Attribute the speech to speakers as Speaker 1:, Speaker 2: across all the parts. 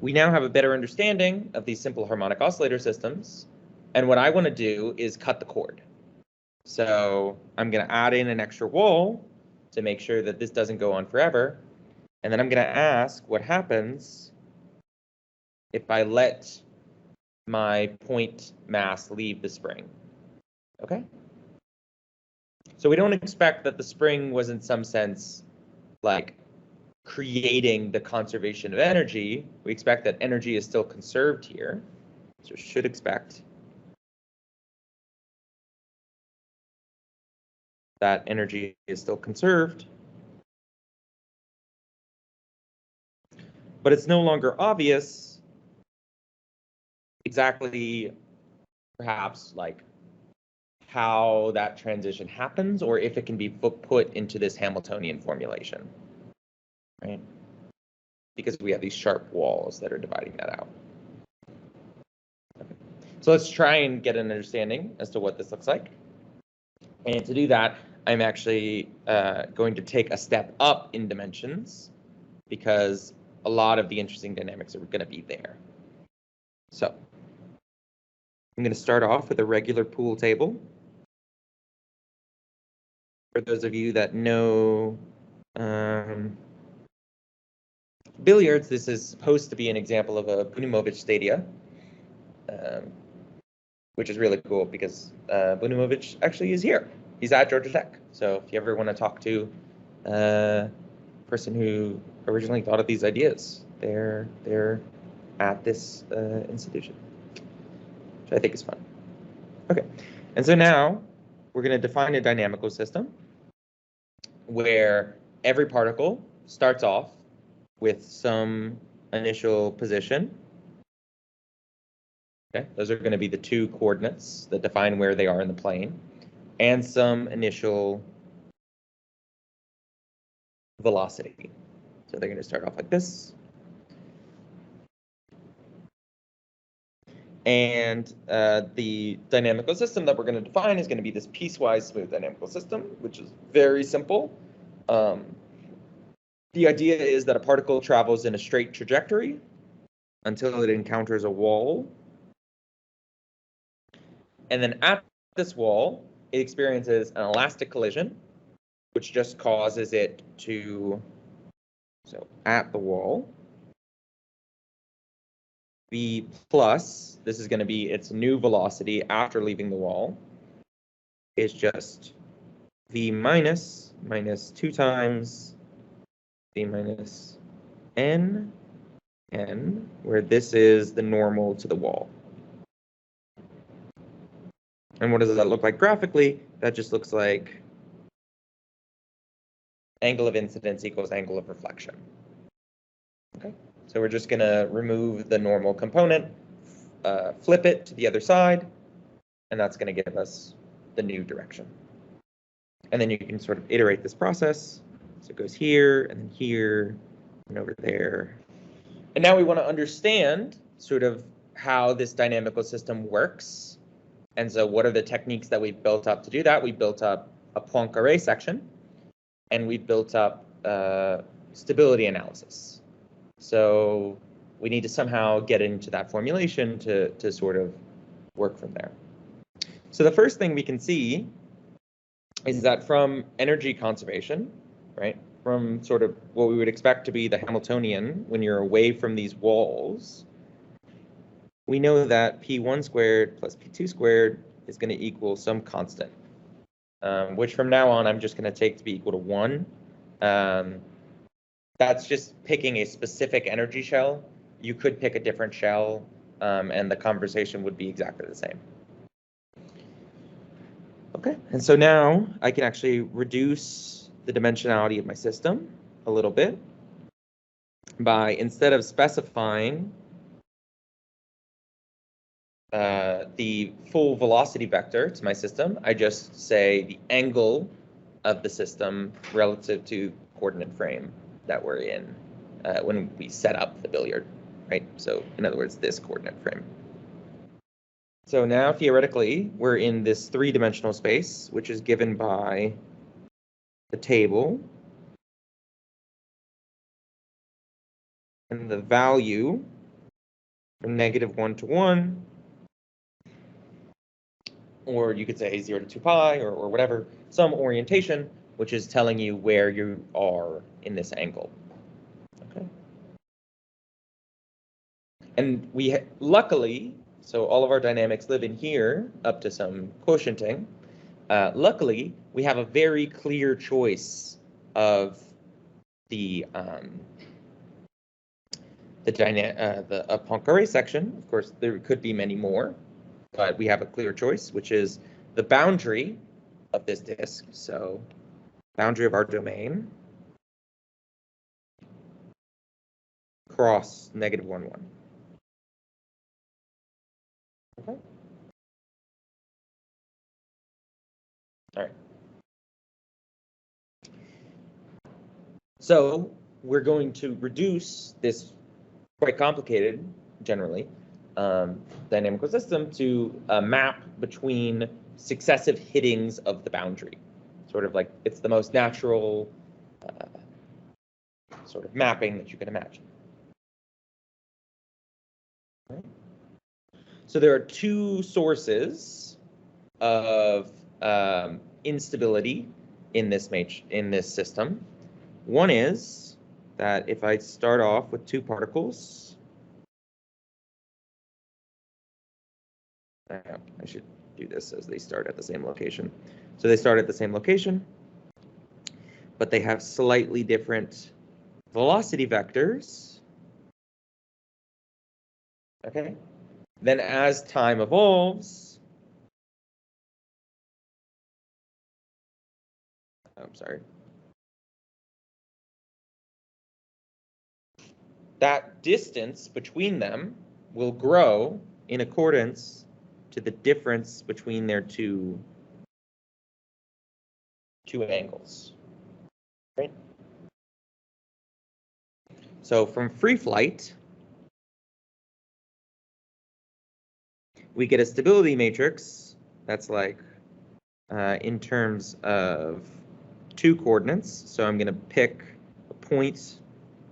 Speaker 1: we now have a better understanding of these simple harmonic oscillator systems. And what I want to do is cut the cord. So I'm going to add in an extra wall to make sure that this doesn't go on forever. And then I'm going to ask what happens if I let my point mass leave the spring. Okay? So we don't expect that the spring was in some sense like creating the conservation of energy. We expect that energy is still conserved here. So should expect that energy is still conserved. But it's no longer obvious exactly, perhaps, like how that transition happens or if it can be put into this Hamiltonian formulation, right? Because we have these sharp walls that are dividing that out. Okay. So let's try and get an understanding as to what this looks like. And to do that, I'm actually going to take a step up in dimensions because a lot of the interesting dynamics are going to be there. So I'm going to start off with a regular pool table. For those of you that know billiards, this is supposed to be an example of a Bunumovic stadia, which is really cool because Bunumovic actually is here. He's at Georgia Tech. So if you ever want to talk to a person who originally thought of these ideas, they're at this institution, which I think is fun. Okay, and so now we're going to define a dynamical system where every particle starts off with some initial position. Okay, those are going to be the two coordinates that define where they are in the plane, and some initial velocity. So they're going to start off like this. And the dynamical system that we're going to define is going to be this piecewise smooth dynamical system, which is very simple. The idea is that a particle travels in a straight trajectory until it encounters a wall. And then at this wall, it experiences an elastic collision, which just causes it to, so at the wall, V plus, this is going to be its new velocity after leaving the wall, is just V minus 2 times V minus n, where this is the normal to the wall. And what does that look like graphically? That just looks like angle of incidence equals angle of reflection. Okay, so we're just going to remove the normal component, flip it to the other side, and that's going to give us the new direction. And then you can sort of iterate this process. So it goes here, and then here, and over there. And now we want to understand sort of how this dynamical system works. And so what are the techniques that we've built up to do that? We built up a Poincare section, and we built up stability analysis. So we need to somehow get into that formulation to sort of work from there. So the first thing we can see is that from energy conservation, right, from sort of what we would expect to be the Hamiltonian when you're away from these walls, we know that P1 squared plus P2 squared is going to equal some constant, which from now on I'm just going to take to be equal to 1. That's just picking a specific energy shell. You could pick a different shell, and the conversation would be exactly the same. Okay, and so now I can actually reduce the dimensionality of my system a little bit by, instead of specifying the full velocity vector to my system, I just say the angle of the system relative to coordinate frame that we're in when we set up the billiard, right? So in other words, this coordinate frame. So now theoretically, we're in this 3-dimensional space, which is given by the table. And the value from -1 to 1, or you could say 0 to 2 pi, or whatever, some orientation, which is telling you where you are in this angle. Okay. And luckily, so all of our dynamics live in here up to some quotienting. Luckily, we have a very clear choice of the Poincare section. Of course, there could be many more, but we have a clear choice, which is the boundary of this disk. So, boundary of our domain cross -1, 1. Okay. All right. So we're going to reduce this quite complicated, generally, dynamical system to a map between successive hittings of the boundary. Sort of like it's the most natural sort of mapping that you can imagine. Right. So there are two sources of instability in this system. One is that if I start off with two particles, I should do this as they start at the same location. So they start at the same location, but they have slightly different velocity vectors. Okay. Then as time evolves, I'm sorry. That distance between them will grow in accordance to the difference between their two angles. Right? So from free flight, we get a stability matrix that's like in terms of two coordinates. So I'm going to pick a point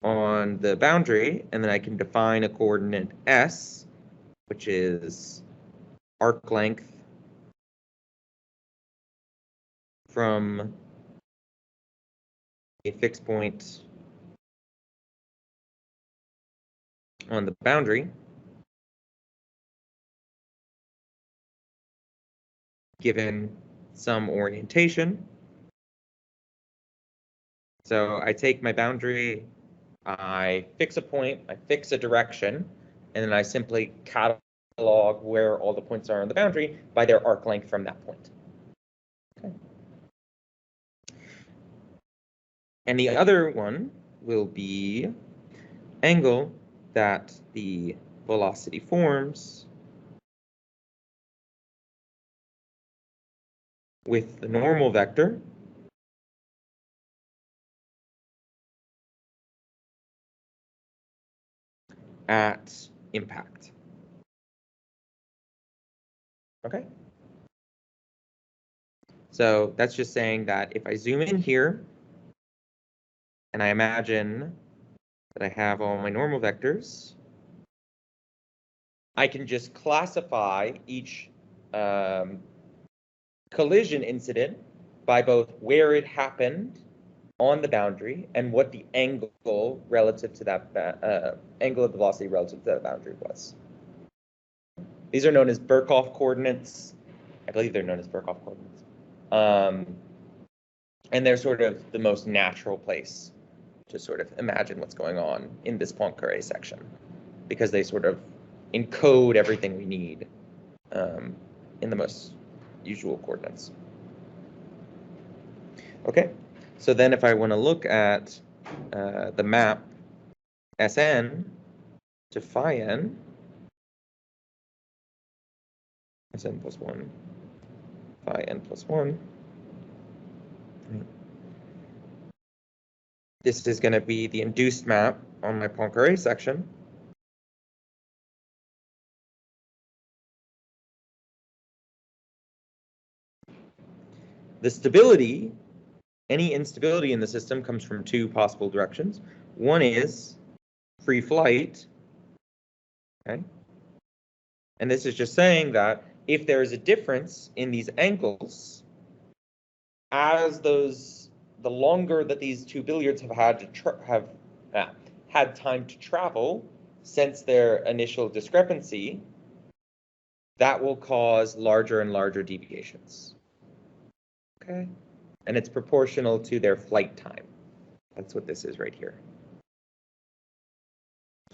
Speaker 1: on the boundary, and then I can define a coordinate S, which is arc length from a fixed point on the boundary given some orientation. So I take my boundary, I fix a point, I fix a direction, and then I simply catalog where all the points are on the boundary by their arc length from that point. Okay. And the other one will be angle that the velocity forms with the normal vector at impact. Okay. So that's just saying that if I zoom in here and I imagine that I have all my normal vectors, I can just classify each collision incident by both where it happened on the boundary and what the angle relative to that angle of the velocity relative to that boundary was. These are known as Burkhoff coordinates. I believe they're known as Burkhoff coordinates. And they're sort of the most natural place to sort of imagine what's going on in this Poincare section, because they sort of encode everything we need in the most usual coordinates. Okay, so then if I want to look at the map Sn to phi n, Sn plus 1, phi n plus 1, this is going to be the induced map on my Poincare section. The stability, any instability in the system comes from two possible directions. One is free flight, Okay. And this is just saying that if there is a difference in these angles, as the longer that these two billiards have had time to travel since their initial discrepancy, that will cause larger and larger deviations. Okay, and it's proportional to their flight time. That's what this is right here.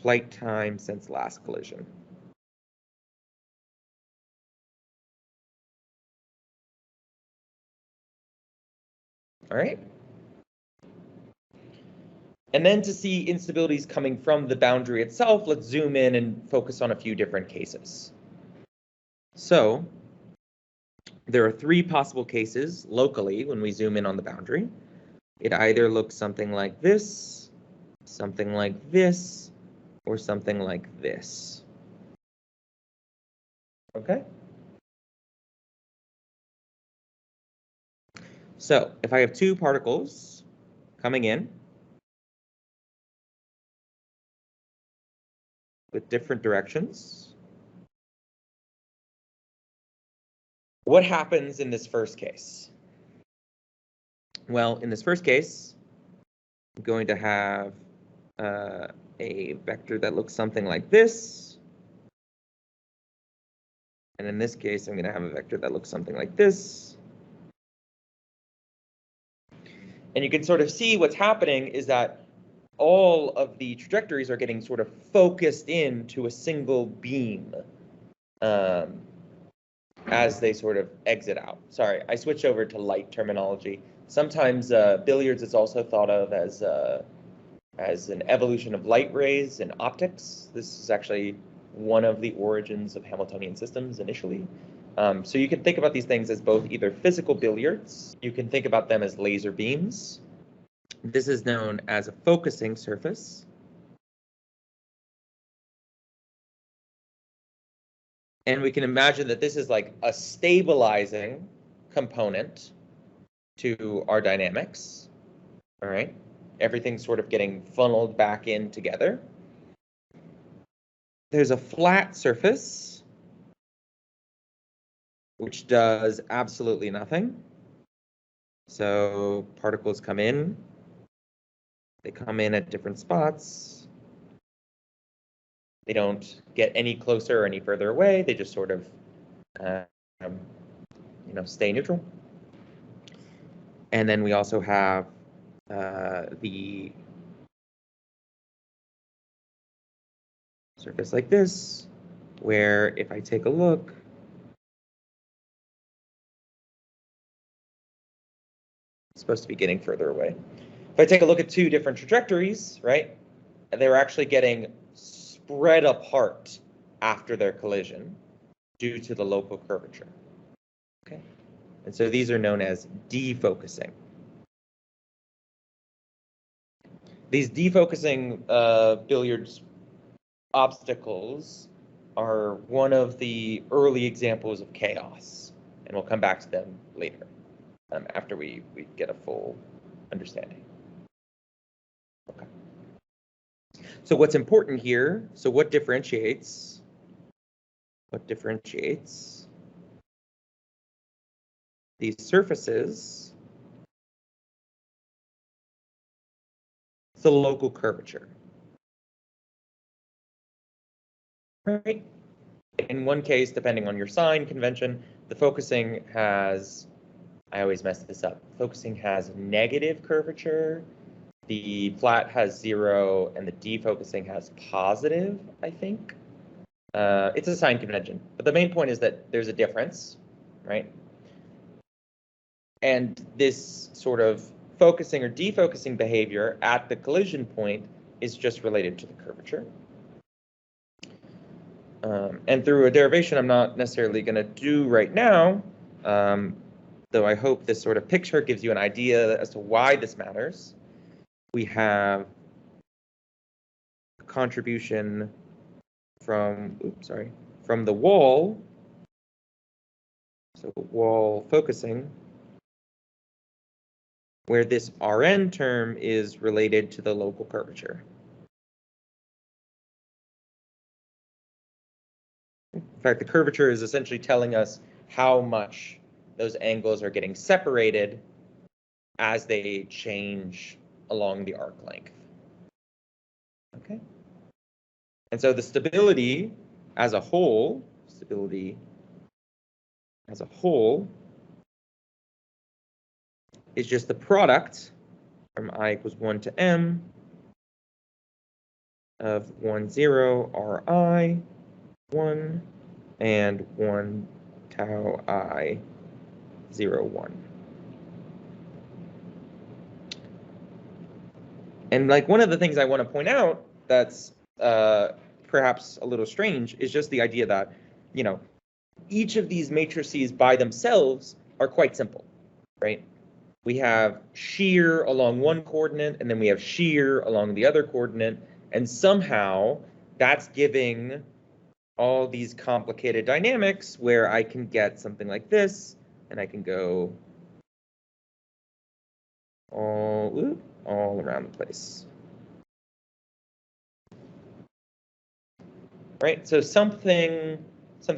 Speaker 1: Flight time since last collision. All right. And then to see instabilities coming from the boundary itself, let's zoom in and focus on a few different cases. So there are three possible cases locally when we zoom in on the boundary. It either looks something like this, or something like this. Okay? So if I have two particles coming in with different directions, what happens in this first case? Well, in this first case, I'm going to have a vector that looks something like this. And in this case, I'm going to have a vector that looks something like this. And you can sort of see what's happening is that all of the trajectories are getting sort of focused into a single beam as they sort of exit out. Sorry, I switched over to light terminology. Sometimes billiards is also thought of as an evolution of light rays in optics. This is actually one of the origins of Hamiltonian systems initially. So you can think about these things as both either physical billiards, you can think about them as laser beams. This is known as a focusing surface. And we can imagine that this is like a stabilizing component to our dynamics. All right. Everything's sort of getting funneled back in together. There's a flat surface, which does absolutely nothing. So particles come in. They come in at different spots. They don't get any closer or any further away. They just sort of, stay neutral. And then we also have the surface like this, where if I take a look, it's supposed to be getting further away. If I take a look at two different trajectories, right, they're actually getting spread apart after their collision due to the local curvature. Okay, and so these are known as defocusing. These defocusing billiards obstacles are one of the early examples of chaos, and we'll come back to them later after we get a full understanding. Okay. So what's important here? So what differentiates? What differentiates these surfaces? It's the local curvature. Right. In one case, depending on your sign convention, the focusing has, I always mess this up, focusing has negative curvature, the flat has 0, and the defocusing has positive, I think. It's a sign convention, but the main point is that there's a difference, right? And this sort of focusing or defocusing behavior at the collision point is just related to the curvature. And through a derivation I'm not necessarily going to do right now, though I hope this sort of picture gives you an idea as to why this matters. We have a contribution from the wall, so wall focusing, where this Rn term is related to the local curvature. fact, the curvature is essentially telling us how much those angles are getting separated as they change along the arc length. Okay. And so the stability as a whole, is just the product from I equals 1 to m of 1, 0, Ri, 1, and 1 tau I, 0, 1. And like one of the things I want to point out that's perhaps a little strange is just the idea that, you know, each of these matrices by themselves are quite simple, right? We have shear along one coordinate, and then we have shear along the other coordinate, and somehow that's giving all these complicated dynamics where I can get something like this, and I can go all around the place. Right? So something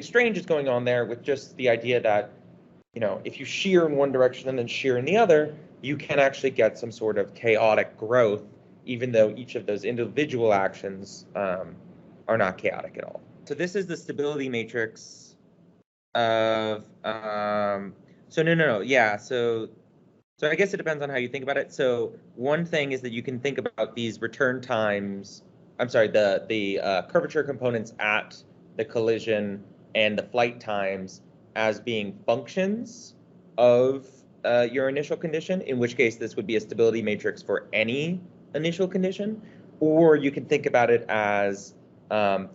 Speaker 1: strange is going on there with just the idea that, you know, if you shear in one direction and then shear in the other, you can actually get some sort of chaotic growth, even though each of those individual actions are not chaotic at all. So this is the stability matrix of, yeah, so I guess it depends on how you think about it. So one thing is that you can think about these return times, the curvature components at the collision and the flight times as being functions of your initial condition, in which case this would be a stability matrix for any initial condition. Or you can think about it as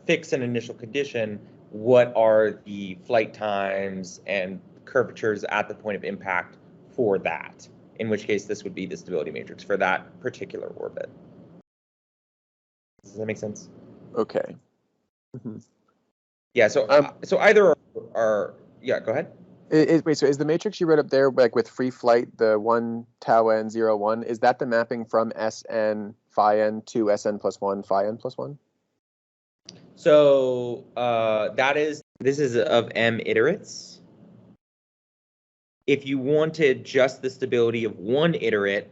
Speaker 1: fix an initial condition, what are the flight times and curvatures at the point of impact for that, in which case this would be the stability matrix for that particular orbit. Does that make sense?
Speaker 2: Okay. Mm-hmm.
Speaker 1: Yeah, so either are yeah, go ahead.
Speaker 2: Wait, so is the matrix you wrote up there, like with free flight, the 1 tau n 0 1, is that the mapping from Sn phi n to Sn plus 1 phi n plus 1?
Speaker 1: So this is of m iterates. If you wanted just the stability of one iterate,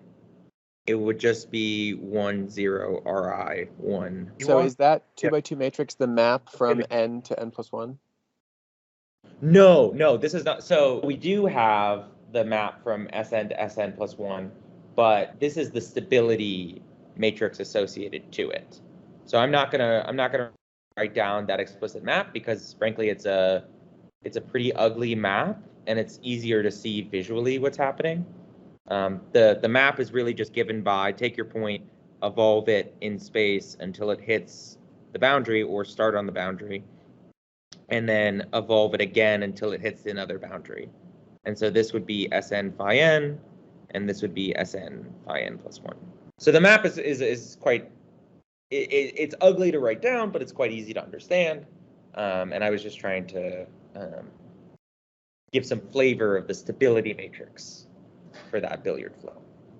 Speaker 1: it would just be 1, 0, Ri, 1.
Speaker 2: So is that 2 by 2 matrix the map from n to n plus 1?
Speaker 1: No, this is not. So we do have the map from Sn to Sn plus 1, but this is the stability matrix associated to it. So I'm not gonna write down that explicit map because frankly it's a pretty ugly map and it's easier to see visually what's happening. The map is really just given by take your point, evolve it in space until it hits the boundary or start on the boundary, and then evolve it again until it hits another boundary. And so this would be Sn phi n, and this would be Sn phi n plus 1. So the map is quite, it's ugly to write down, but it's quite easy to understand. And I was just trying to give some flavor of the stability matrix for that billiard flow.